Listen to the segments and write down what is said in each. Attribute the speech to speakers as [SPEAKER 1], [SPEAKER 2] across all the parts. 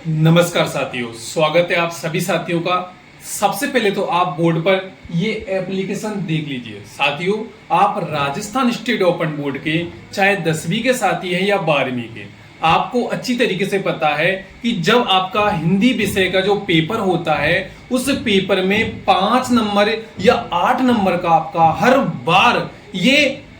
[SPEAKER 1] नमस्कार साथियों, स्वागत है आप सभी साथियों का। सबसे पहले तो आप बोर्ड पर ये एप्लीकेशन देख लीजिए। साथियों, आप राजस्थान स्टेट ओपन बोर्ड के चाहे 10वीं के साथी हैं या 12वीं के, आपको अच्छी तरीके से पता है कि जब आपका हिंदी विषय का जो पेपर होता है उस पेपर में 5 नंबर या 8 नंबर का आपका हर बार ये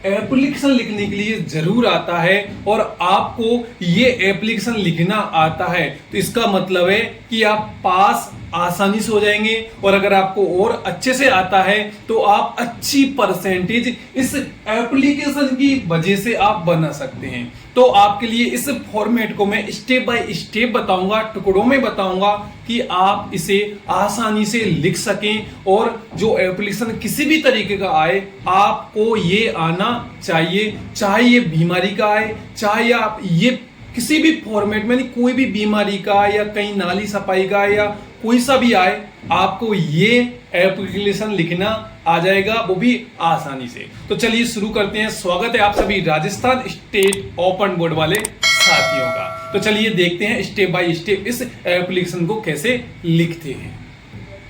[SPEAKER 1] एप्लीकेशन लिखने के लिए जरूर आता है और आपको ये एप्लीकेशन लिखना आता है, तो इसका मतलब है कि आप पास आसानी से हो जाएंगे। और अगर आपको और अच्छे से आता है तो आप अच्छी परसेंटेज इस एप्लीकेशन की वजह से आप बना सकते हैं। तो आपके लिए इस फॉर्मेट को मैं स्टेप बाय स्टेप बताऊंगा, टुकड़ों में बताऊंगा कि आप इसे आसानी से लिख सकें और जो एप्लीकेशन किसी भी तरीके का आए आपको ये आना चाहिए। चाहे ये बीमारी का आए, चाहे आप ये किसी भी फॉर्मेट में, नहीं कोई भी बीमारी का या कहीं नाली सफाई का या कोई सा भी आए, आपको ये एप्लीकेशन लिखना आ जाएगा, वो भी आसानी से। तो चलिए शुरू करते हैं। स्वागत है आप सभी राजस्थान स्टेट ओपन बोर्ड वाले साथियों का। तो चलिए देखते हैं स्टेप बाय स्टेप इस एप्लीकेशन को कैसे लिखते हैं।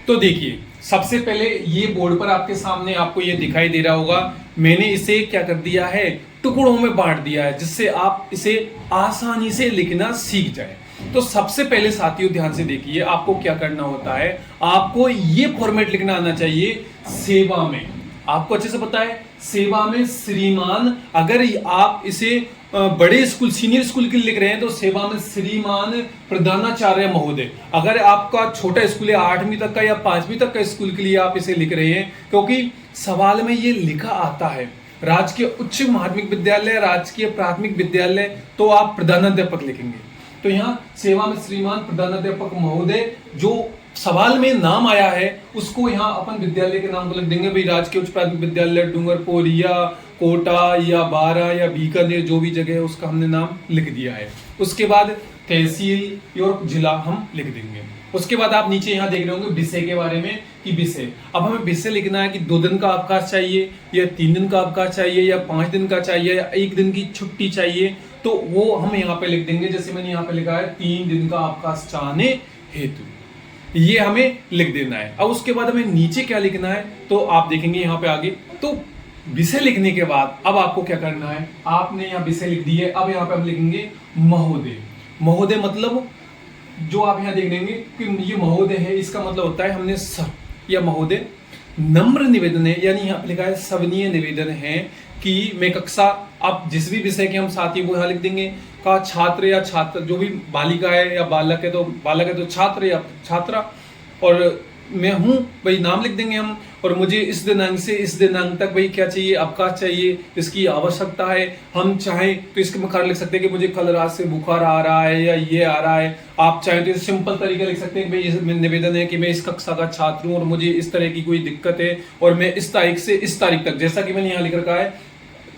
[SPEAKER 1] तो देखिए, सबसे पहले ये बोर्ड पर आपके सामने आपको ये दिखाई दे रहा होगा, मैंने इसे क्या कर दिया है, टुकड़ों में बांट दिया है, जिससे आप इसे आसानी से लिखना सीख जाए। तो सबसे पहले साथियों ध्यान से देखिए, आपको क्या करना होता है, आपको ये फॉर्मेट लिखना आना चाहिए सेवा में। आपको अच्छे से पता है सेवा में श्रीमान, अगर आप इसे बड़े स्कूल सीनियर स्कूल के लिए लिख रहे हैं तो सेवा में श्रीमान प्रधानाचार्य महोदय। अगर आपका छोटा स्कूल है 8वीं तक का या 5वीं तक का स्कूल के लिए आप इसे लिख रहे हैं, क्योंकि सवाल में ये लिखा आता है राजकीय उच्च माध्यमिक विद्यालय, राजकीय प्राथमिक विद्यालय, तो आप प्रधानाध्यापक लिखेंगे। तो यहाँ सेवा में श्रीमान प्रधानाध्यापक महोदय, जो सवाल में नाम आया है उसको यहाँ अपन विद्यालय के नाम को लिख देंगे। भाई राजकीय उच्च प्राथमिक विद्यालय डूंगरपुर या कोटा या बारा या बीकानेर, जो भी जगह है उसका हमने नाम लिख दिया है। उसके बाद तहसील और जिला हम लिख देंगे। उसके बाद आप नीचे यहाँ देख रहे होंगे विषय के बारे में कि विषय, अब हमें विषय लिखना है कि 2 दिन का अवकाश चाहिए या 3 दिन का अवकाश चाहिए या 5 दिन का चाहिए या 1 दिन की छुट्टी चाहिए, तो वो हम यहाँ पे लिख देंगे। जैसे मैंने यहाँ पे लिखा है 3 दिन का अवकाश चाहने हेतु, ये हमें लिख देना है। अब उसके बाद हमें नीचे क्या लिखना है तो आप देखेंगे यहाँ पे आगे। तो विषय लिखने के बाद अब आपको क्या करना है, आपने यहाँ विषय लिख दिए, अब यहाँ पे हम लिखेंगे महोदय। महोदय मतलब जो आप यहाँ देख लेंगे कि ये महोदय है, इसका मतलब होता है हमने सर या महोदय। नम्र निवेदन है, यानी यहाँ पे लिखा है सवनीय निवेदन है कि मैं कक्षा, आप जिस भी विषय के हम साथी वो यहाँ लिख देंगे का छात्र या छात्र, जो भी बालिका है या बालक है तो बालक है तो छात्र या छात्रा, और मैं हूँ भाई नाम लिख देंगे हम, और मुझे इस दिनांक से इस दिनांक तक भाई क्या चाहिए, अवकाश चाहिए, इसकी आवश्यकता है। हम चाहें तो इसके में लिख सकते हैं कि मुझे कल रात से बुखार आ रहा है या ये आ रहा है। आप चाहें तो सिंपल तरीका लिख सकते हैं कि भाई निवेदन है कि मैं इस कक्षा का छात्र हूँ और मुझे इस तरह की कोई दिक्कत है और मैं इस तारीख से इस तारीख तक, जैसा कि मैंने यहाँ लिख रखा है,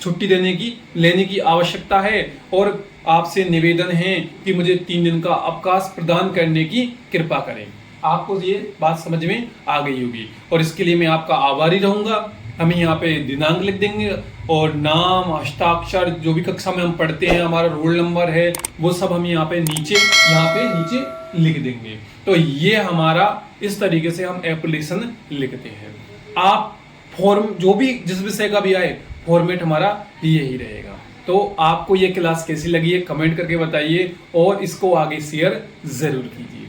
[SPEAKER 1] छुट्टी लेने की आवश्यकता है और आपसे निवेदन है कि मुझे 3 दिन का अवकाश प्रदान करने की कृपा करें। आपको ये बात समझ में आ गई होगी और इसके लिए मैं आपका आभारी रहूंगा। हमें यहाँ पे दिनांक लिख देंगे और नाम, हस्ताक्षर, जो भी कक्षा में हम पढ़ते हैं, हमारा रोल नंबर है, वो सब हम यहाँ पे नीचे लिख देंगे। तो ये हमारा इस तरीके से हम एप्लीकेशन लिखते हैं। आप फॉर्म जो भी जिस विषय का भी आए, फॉर्मेट हमारा यही रहेगा। तो आपको ये क्लास कैसी लगी है कमेंट करके बताइए और इसको आगे शेयर जरूर कीजिए।